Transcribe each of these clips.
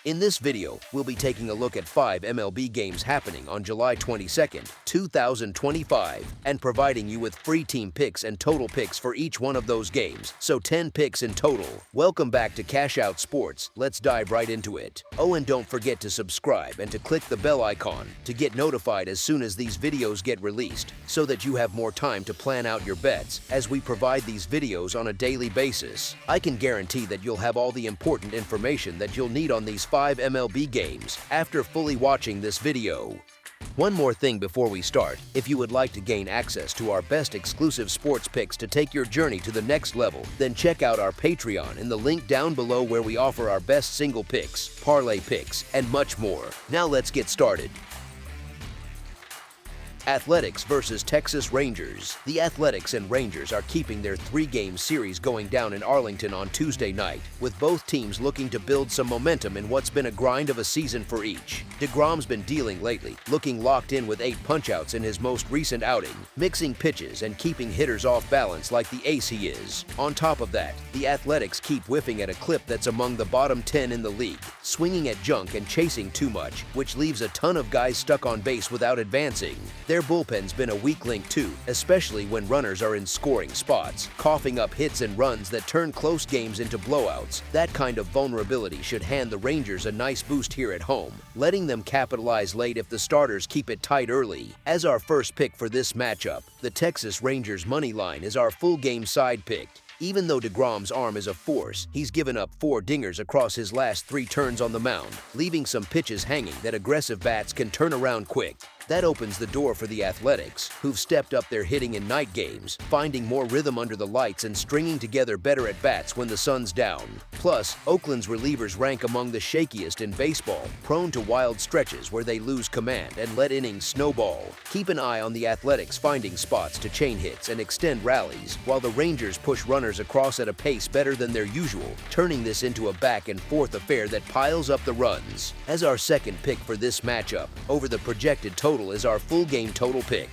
In this video, we'll be taking a look at 5 MLB games happening on July 22nd, 2025, and providing you with free team picks and total picks for each one of those games, so 10 picks in total. Welcome back to Cash Out Sports. Let's dive right into it. Oh, and don't forget to subscribe and to click the bell icon to get notified as soon as these videos get released, so that you have more time to plan out your bets as we provide these videos on a daily basis. I can guarantee that you'll have all the important information that you'll need on these 5 MLB games after fully watching this video. One more thing before we start: if you would like to gain access to our best exclusive sports picks to take your journey to the next level, then check out our Patreon in the link down below, where we offer our best single picks, parlay picks, and much more. Now let's get started. Athletics versus Texas Rangers. The Athletics and Rangers are keeping their 3-game series going down in Arlington on Tuesday night, with both teams looking to build some momentum in what's been a grind of a season for each. DeGrom's been dealing lately, looking locked in with 8 punch-outs in his most recent outing, mixing pitches and keeping hitters off balance like the ace he is. On top of that, the Athletics keep whiffing at a clip that's among the bottom 10 in the league, swinging at junk and chasing too much, which leaves a ton of guys stuck on base without advancing. Their bullpen's been a weak link too, especially when runners are in scoring spots, coughing up hits and runs that turn close games into blowouts. That kind of vulnerability should hand the Rangers a nice boost here at home, letting them capitalize late if the starters keep it tight early. As our first pick for this matchup, the Texas Rangers money line is our full game side pick. Even though DeGrom's arm is a force, he's given up 4 dingers across his last 3 turns on the mound, leaving some pitches hanging that aggressive bats can turn around quick. That opens the door for the Athletics, who've stepped up their hitting in night games, finding more rhythm under the lights and stringing together better at-bats when the sun's down. Plus, Oakland's relievers rank among the shakiest in baseball, prone to wild stretches where they lose command and let innings snowball. Keep an eye on the Athletics finding spots to chain hits and extend rallies, while the Rangers push runners across at a pace better than their usual, turning this into a back-and-forth affair that piles up the runs. As our second pick for this matchup, over the projected total is our full game total pick.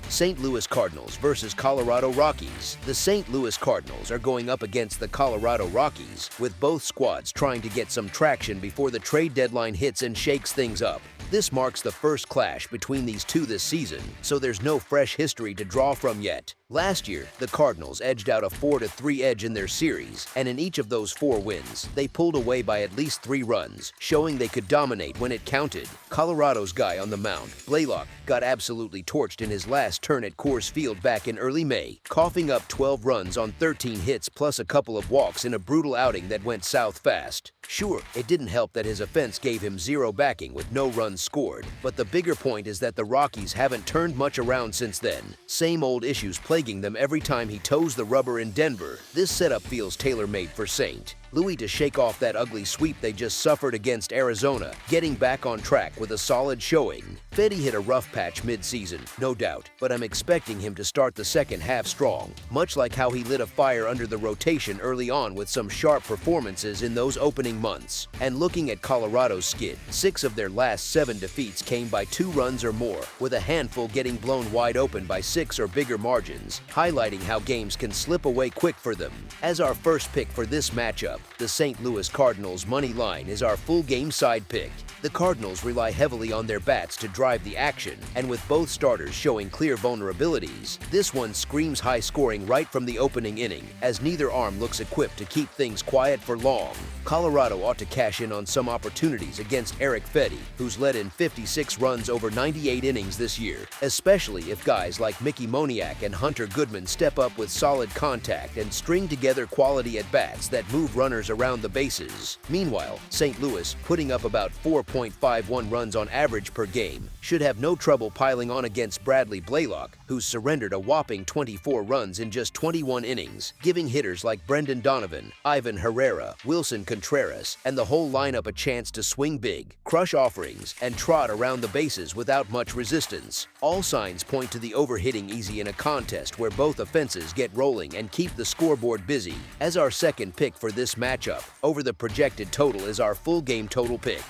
St. Louis Cardinals versus Colorado Rockies. The St. Louis Cardinals are going up against the Colorado Rockies, with both squads trying to get some traction before the trade deadline hits and shakes things up. This marks the first clash between these two this season, so there's no fresh history to draw from yet. Last year, the Cardinals edged out a 4-3 edge in their series, and in each of those 4 wins, they pulled away by at least 3 runs, showing they could dominate when it counted. Colorado's guy on the mound, Blaylock, got absolutely torched in his last turn at Coors Field back in early May, coughing up 12 runs on 13 hits plus a couple of walks in a brutal outing that went south fast. Sure, it didn't help that his offense gave him 0 backing with no runs scored, but the bigger point is that the Rockies haven't turned much around since then. Same old issues plaguing them every time he toes the rubber in Denver. This setup feels tailor-made for St. Louis to shake off that ugly sweep they just suffered against Arizona, getting back on track with a solid showing. Fedde hit a rough patch mid-season, no doubt, but I'm expecting him to start the second half strong, much like how he lit a fire under the rotation early on with some sharp performances in those opening months. And looking at Colorado's skid, 6 of their last 7 defeats came by 2 runs or more, with a handful getting blown wide open by 6 or bigger margins, highlighting how games can slip away quick for them. As our first pick for this matchup, the St. Louis Cardinals money line is our full game side pick. The Cardinals rely heavily on their bats to drive the action, and with both starters showing clear vulnerabilities, this one screams high scoring right from the opening inning, as neither arm looks equipped to keep things quiet for long. Colorado ought to cash in on some opportunities against Eric Fedde, who's led in 56 runs over 98 innings this year, especially if guys like Mickey Moniak and Hunter Goodman step up with solid contact and string together quality at-bats that move runners around the bases. Meanwhile, St. Louis, putting up about 4.51 runs on average per game, should have no trouble piling on against Bradley Blaylock, who's surrendered a whopping 24 runs in just 21 innings, giving hitters like Brendan Donovan, Ivan Herrera, Wilson Contreras, and the whole lineup a chance to swing big, crush offerings, and trot around the bases without much resistance. All signs point to the overhitting easy in a contest where both offenses get rolling and keep the scoreboard busy. As our second pick for this matchup, over the projected total is our full game total pick.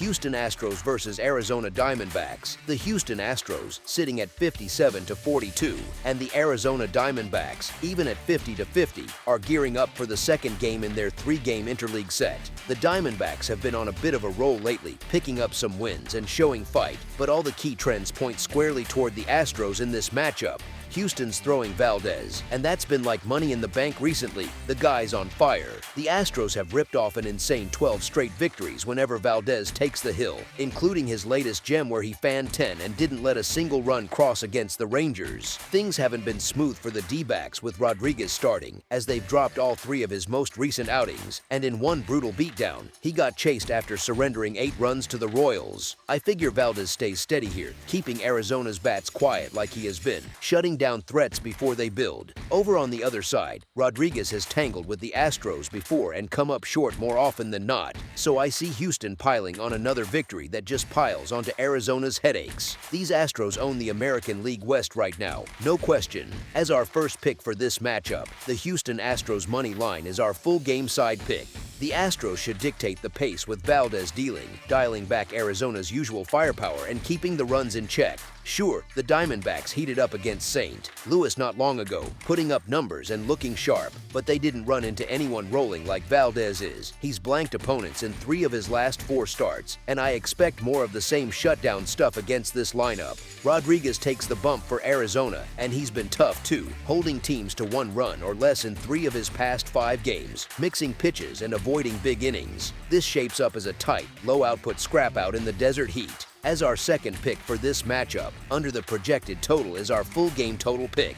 Houston Astros versus Arizona Diamondbacks. The Houston Astros sitting at 57-42, and the Arizona Diamondbacks, even at 50-50, are gearing up for the second game in their three-game interleague set. The Diamondbacks have been on a bit of a roll lately, picking up some wins and showing fight, but all the key trends point squarely toward the Astros in this matchup. Houston's throwing Valdez, and that's been like money in the bank recently. The guy's on fire. The Astros have ripped off an insane 12 straight victories whenever Valdez takes the hill, including his latest gem where he fanned 10 and didn't let a single run cross against the Rangers. Things haven't been smooth for the D-backs with Rodriguez starting, as they've dropped all three of his most recent outings, and in one brutal beatdown, he got chased after surrendering 8 runs to the Royals. I figure Valdez stays steady here, keeping Arizona's bats quiet like he has been, shutting down threats before they build. Over on the other side, Rodriguez has tangled with the Astros before and come up short more often than not, so I see Houston piling on another victory that just piles onto Arizona's headaches. These Astros own the American League West right now, no question. As our first pick for this matchup, the Houston Astros money line is our full game side pick. The Astros should dictate the pace with Valdez dealing, dialing back Arizona's usual firepower and keeping the runs in check. Sure, the Diamondbacks heated up against St. Louis not long ago, putting up numbers and looking sharp, but they didn't run into anyone rolling like Valdez is. He's blanked opponents in 3 of his last 4 starts, and I expect more of the same shutdown stuff against this lineup. Rodriguez takes the bump for Arizona, and he's been tough too, holding teams to 1 run or less in 3 of his past 5 games, mixing pitches and avoiding big innings. This shapes up as a tight, low-output scrap-out in the desert heat. As our second pick for this matchup, under the projected total is our full game total pick.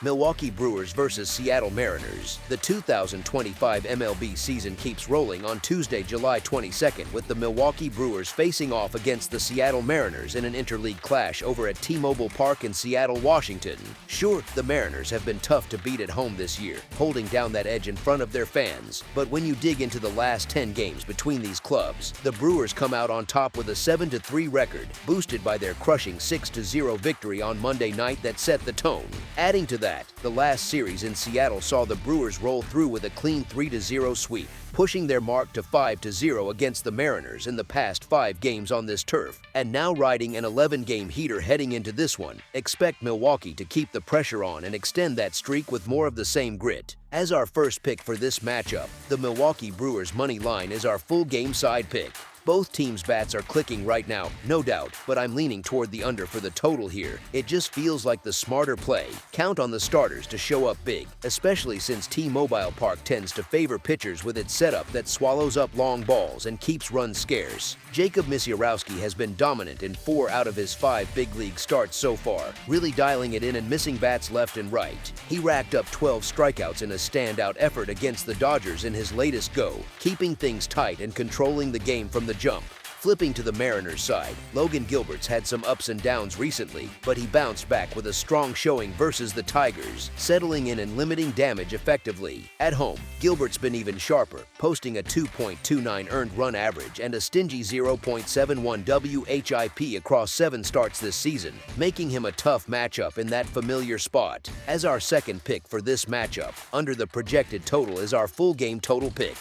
Milwaukee Brewers versus Seattle Mariners. The 2025 MLB season keeps rolling on Tuesday, July 22nd, with the Milwaukee Brewers facing off against the Seattle Mariners in an interleague clash over at T-Mobile Park in Seattle, Washington. Sure, the Mariners have been tough to beat at home this year, holding down that edge in front of their fans. But when you dig into the last 10 games between these clubs, the Brewers come out on top with a 7-3 record, boosted by their crushing 6-0 victory on Monday night that set the tone. Adding to that, the last series in Seattle saw the Brewers roll through with a clean 3-0 sweep, pushing their mark to 5-0 against the Mariners in the past 5 games on this turf, and now riding an 11-game heater heading into this one. Expect Milwaukee to keep the pressure on and extend that streak with more of the same grit. As our first pick for this matchup, the Milwaukee Brewers money line is our full game side pick. Both teams' bats are clicking right now, no doubt, but I'm leaning toward the under for the total here. It just feels like the smarter play. Count on the starters to show up big, especially since T-Mobile Park tends to favor pitchers with its setup that swallows up long balls and keeps runs scarce. Jacob Misiorowski has been dominant in 4 out of his 5 big league starts so far, really dialing it in and missing bats left and right. He racked up 12 strikeouts in a standout effort against the Dodgers in his latest go, keeping things tight and controlling the game from the jump. Flipping to the Mariners side, Logan Gilbert's had some ups and downs recently, but he bounced back with a strong showing versus the Tigers, settling in and limiting damage effectively. At home, Gilbert's been even sharper, posting a 2.29 earned run average and a stingy 0.71 WHIP across 7 starts this season, making him a tough matchup in that familiar spot. As our second pick for this matchup, under the projected total is our full game total pick.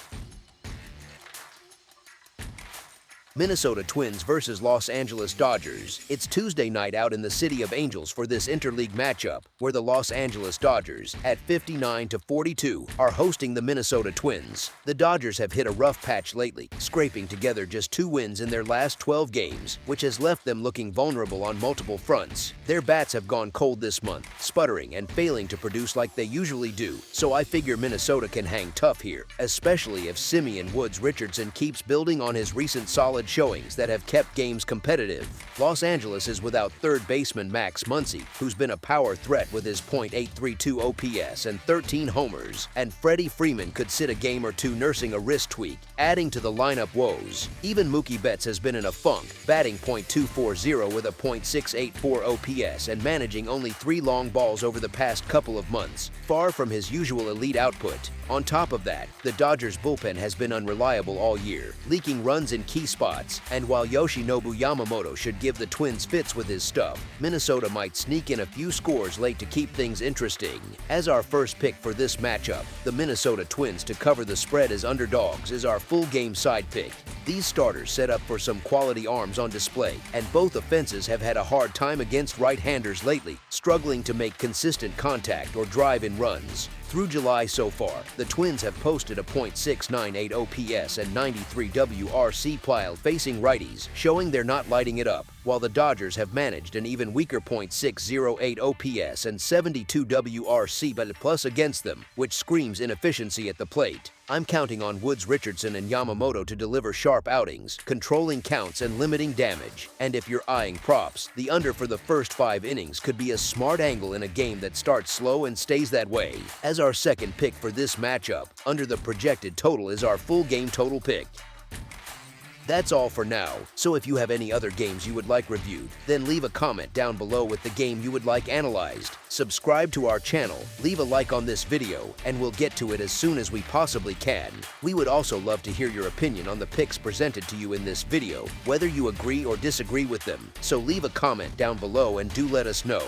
Minnesota Twins versus Los Angeles Dodgers. It's Tuesday night out in the City of Angels for this interleague matchup, where the Los Angeles Dodgers, at 59-42, are hosting the Minnesota Twins. The Dodgers have hit a rough patch lately, scraping together just 2 wins in their last 12 games, which has left them looking vulnerable on multiple fronts. Their bats have gone cold this month, sputtering and failing to produce like they usually do, so I figure Minnesota can hang tough here, especially if Simeon Woods Richardson keeps building on his recent solid showings that have kept games competitive. Los Angeles is without third baseman Max Muncy, who's been a power threat with his .832 OPS and 13 homers, and Freddie Freeman could sit a game or 2 nursing a wrist tweak, adding to the lineup woes. Even Mookie Betts has been in a funk, batting .240 with a .684 OPS and managing only 3 long balls over the past couple of months, far from his usual elite output. On top of that, the Dodgers bullpen has been unreliable all year, leaking runs in key spots spots, and while Yoshinobu Yamamoto should give the Twins fits with his stuff, Minnesota might sneak in a few scores late to keep things interesting. As our first pick for this matchup, the Minnesota Twins to cover the spread as underdogs is our full game side pick. These starters set up for some quality arms on display, and both offenses have had a hard time against right-handers lately, struggling to make consistent contact or drive in runs. Through July so far, the Twins have posted a .698 OPS and 93 WRC while facing righties, showing they're not lighting it up, while the Dodgers have managed an even weaker .608 OPS and 72 WRC but plus against them, which screams inefficiency at the plate. I'm counting on Woods, Richardson, and Yamamoto to deliver sharp outings, controlling counts and limiting damage. And if you're eyeing props, the under for the first 5 innings could be a smart angle in a game that starts slow and stays that way. As our second pick for this matchup, under the projected total is our full game total pick. That's all for now, so if you have any other games you would like reviewed, then leave a comment down below with the game you would like analyzed. Subscribe to our channel, leave a like on this video, and we'll get to it as soon as we possibly can. We would also love to hear your opinion on the picks presented to you in this video, whether you agree or disagree with them, so leave a comment down below and do let us know.